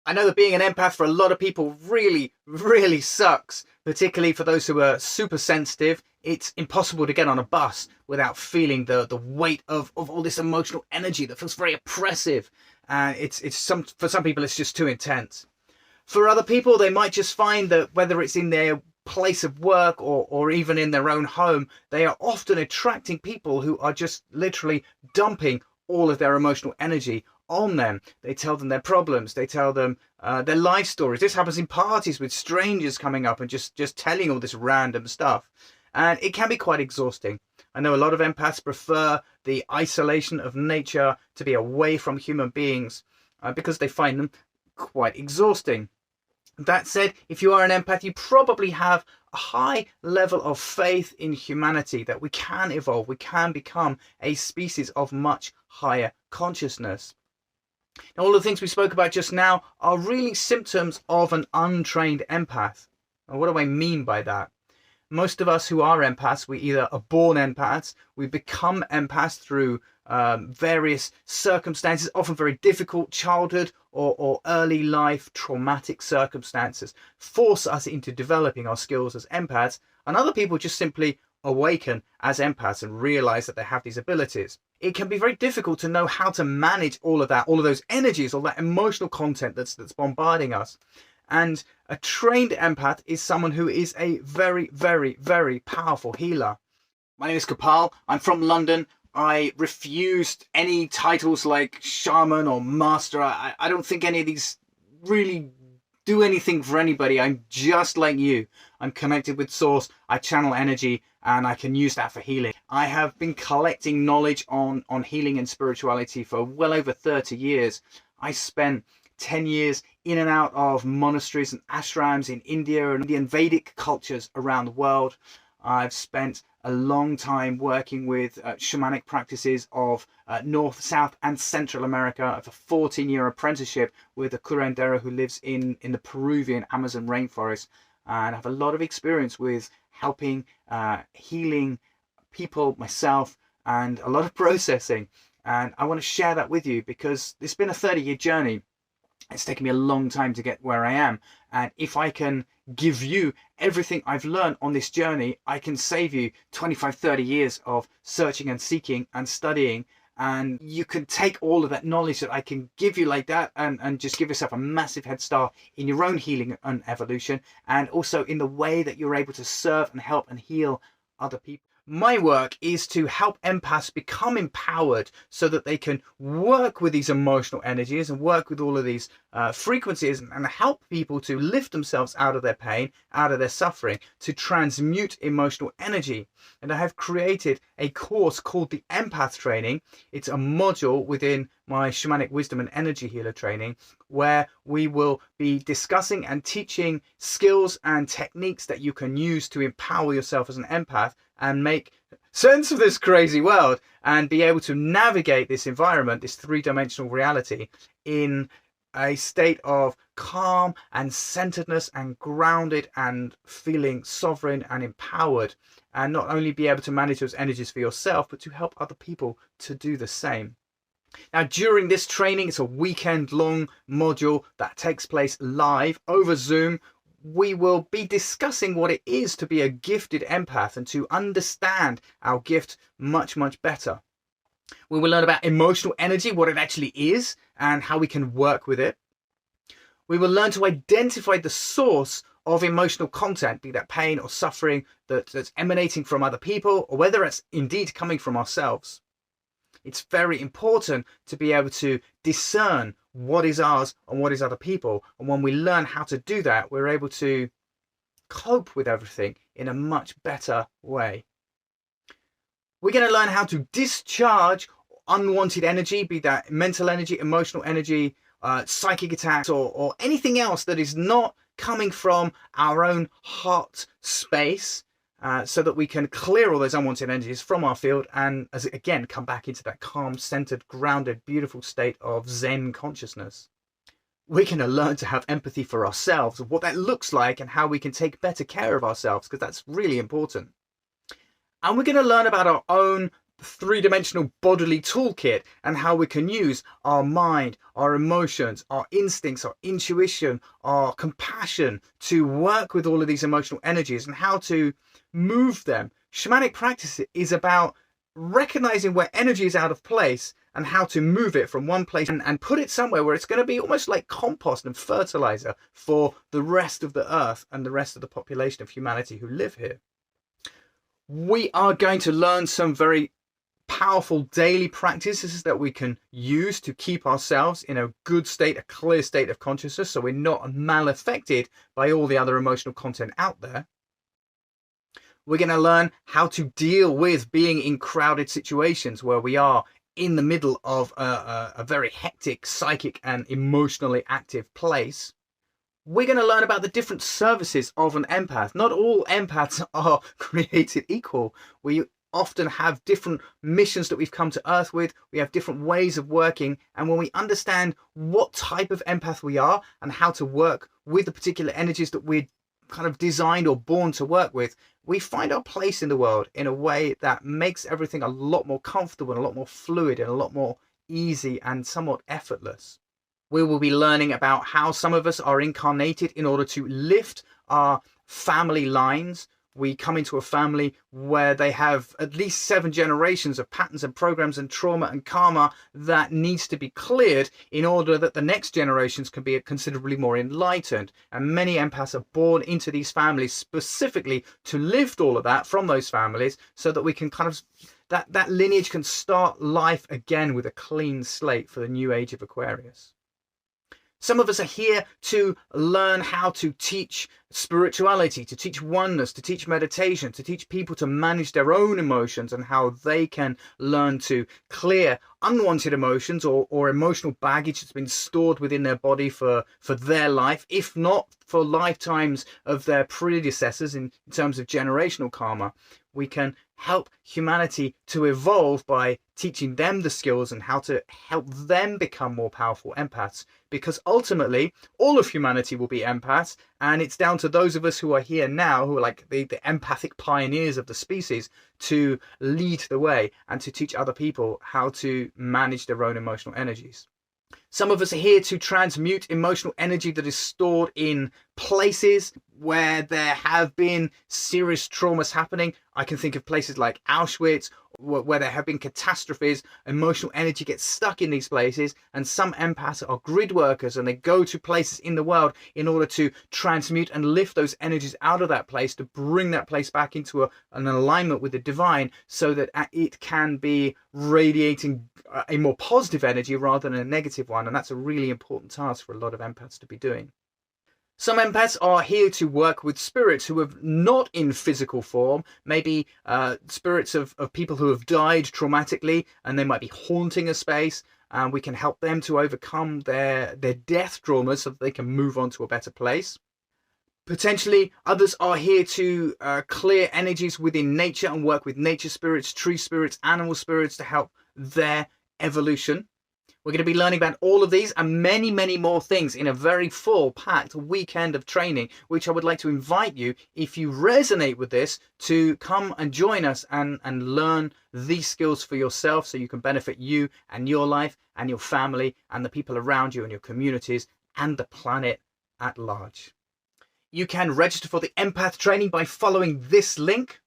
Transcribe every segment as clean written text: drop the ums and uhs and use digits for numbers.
I know that being an empath for a lot of people really sucks, particularly for those who are super sensitive. It's impossible to get on a bus without feeling the weight of all this emotional energy that feels very oppressive. And for some people, it's just too intense. For other people, they might just find that whether it's in their place of work or even in their own home, they are often attracting people who are just literally dumping all of their emotional energy on them. They tell them their problems, they tell them their life stories. This happens in parties with strangers coming up and just telling all this random stuff. And it can be quite exhausting. I know a lot of empaths prefer the isolation of nature, to be away from human beings, because they find them quite exhausting. That said, if you are an empath, you probably have a high level of faith in humanity, that we can evolve, we can become a species of much higher consciousness. Now, all the things we spoke about just now are really symptoms of an untrained empath. Now, what do I mean by that? Most of us who are empaths, we either are born empaths, we become empaths through various circumstances, often very difficult childhood or early life traumatic circumstances, force us into developing our skills as empaths, and other people just simply awaken as empaths and realize that they have these abilities. It can be very difficult to know how to manage all of that, all of those energies, all that emotional content that's bombarding us. And a trained empath is someone who is a very powerful healer. My name is Kapal. I'm from London. I refused any titles like shaman or master. I don't think any of these really do anything for anybody. I'm just like you. I'm connected with source. I channel energy and I can use that for healing. I have been collecting knowledge on healing and spirituality for well over 30 years. I spent 10 years in and out of monasteries and ashrams in India and Indian Vedic cultures around the world. I've spent a long time working with shamanic practices of North, South and Central America. I have a 14-year apprenticeship with a curandero who lives in the Peruvian Amazon rainforest. And I have a lot of experience with helping, healing people, myself, and a lot of processing. And I want to share that with you because it's been a 30-year journey. It's taken me a long time to get where I am. And if I can give you everything I've learned on this journey, I can save you 25, 30 years of searching and seeking and studying. And you can take all of that knowledge that I can give you like that and just give yourself a massive head start in your own healing and evolution, and also in the way that you're able to serve and help and heal other people. My work is to help empaths become empowered so that they can work with these emotional energies and work with all of these frequencies and help people to lift themselves out of their pain, out of their suffering, to transmute emotional energy. And I have created a course called the Empath Training. It's a module within my Shamanic Wisdom and Energy Healer training, where we will be discussing and teaching skills and techniques that you can use to empower yourself as an empath and make sense of this crazy world and be able to navigate this environment, this three-dimensional reality, in a state of calm and centeredness and grounded and feeling sovereign and empowered, and not only be able to manage those energies for yourself, but to help other people to do the same. Now, during this training, it's a weekend-long module that takes place live over Zoom. We will be discussing what it is to be a gifted empath and to understand our gift much better. We will learn about emotional energy, what it actually is, and how we can work with it. We will learn to identify the source of emotional content, be that pain or suffering that's emanating from other people, or whether it's indeed coming from ourselves. It's very important to be able to discern what is ours and what is other people. And when we learn how to do that, we're able to cope with everything in a much better way. We're going to learn how to discharge unwanted energy, be that mental energy, emotional energy, psychic attacks, or anything else that is not coming from our own heart space, so that we can clear all those unwanted energies from our field and, as again, come back into that calm, centered, grounded, beautiful state of Zen consciousness. We're going to learn to have empathy for ourselves, what that looks like and how we can take better care of ourselves, because that's really important. And we're going to learn about our own three-dimensional bodily toolkit and how we can use our mind, our emotions, our instincts, our intuition, our compassion to work with all of these emotional energies and how to move them. Shamanic practice is about recognizing where energy is out of place and how to move it from one place and put it somewhere where it's going to be almost like compost and fertilizer for the rest of the earth and the rest of the population of humanity who live here. We are going to learn some very powerful daily practices that we can use to keep ourselves in a good state, a clear state of consciousness, so we're not mal-affected by all the other emotional content out there. We're going to learn how to deal with being in crowded situations where we are in the middle of a very hectic, psychic and emotionally active place. We're going to learn about the different services of an empath. Not all empaths are created equal. We often have different missions that we've come to Earth with. We have different ways of working. And when we understand what type of empath we are and how to work with the particular energies that we're kind of designed or born to work with, we find our place in the world in a way that makes everything a lot more comfortable and a lot more fluid and a lot more easy and somewhat effortless. We will be learning about how some of us are incarnated in order to lift our family lines. We come into a family where they have at least 7 generations of patterns and programs and trauma and karma that needs to be cleared in order that the next generations can be considerably more enlightened. And many empaths are born into these families specifically to lift all of that from those families so that we can kind of, that lineage can start life again with a clean slate for the new age of Aquarius. Some of us are here to learn how to teach spirituality, to teach oneness, to teach meditation, to teach people to manage their own emotions and how they can learn to clear unwanted emotions or emotional baggage that's been stored within their body for their life, if not for lifetimes of their predecessors in terms of generational karma. We can help humanity to evolve by teaching them the skills and how to help them become more powerful empaths, because ultimately all of humanity will be empaths, and it's down to those of us who are here now, who are like the empathic pioneers of the species, to lead the way and to teach other people how to manage their own emotional energies. Some of us are here to transmute emotional energy that is stored in places where there have been serious traumas happening. I can think of places like Auschwitz, where there have been catastrophes. Emotional energy gets stuck in these places, and some empaths are grid workers and they go to places in the world in order to transmute and lift those energies out of that place, to bring that place back into an alignment with the divine, so that it can be radiating a more positive energy rather than a negative one. And that's a really important task for a lot of empaths to be doing. Some empaths are here to work with spirits who are not in physical form, maybe spirits of people who have died traumatically and they might be haunting a space, and we can help them to overcome their death traumas so that they can move on to a better place. Potentially others are here to clear energies within nature and work with nature spirits, tree spirits, animal spirits to help their evolution. We're going to be learning about all of these and many, many more things in a very full packed weekend of training, which I would like to invite you, if you resonate with this, to come and join us and learn these skills for yourself so you can benefit you and your life and your family and the people around you and your communities and the planet at large. You can register for the Empath training by following this link.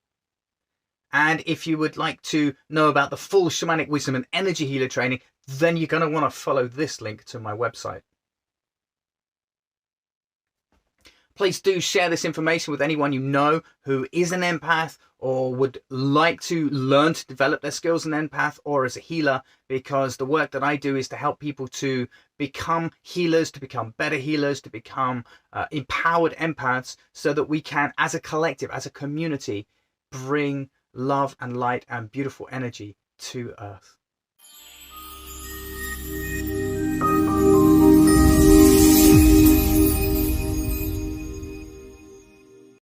And if you would like to know about the full Shamanic Wisdom and Energy Healer training, then you're going to want to follow this link to my website. Please do share this information with anyone you know who is an empath or would like to learn to develop their skills as an empath or as a healer, because the work that I do is to help people to become healers, to become better healers, to become empowered empaths, so that we can, as a collective, as a community, bring love and light and beautiful energy to Earth.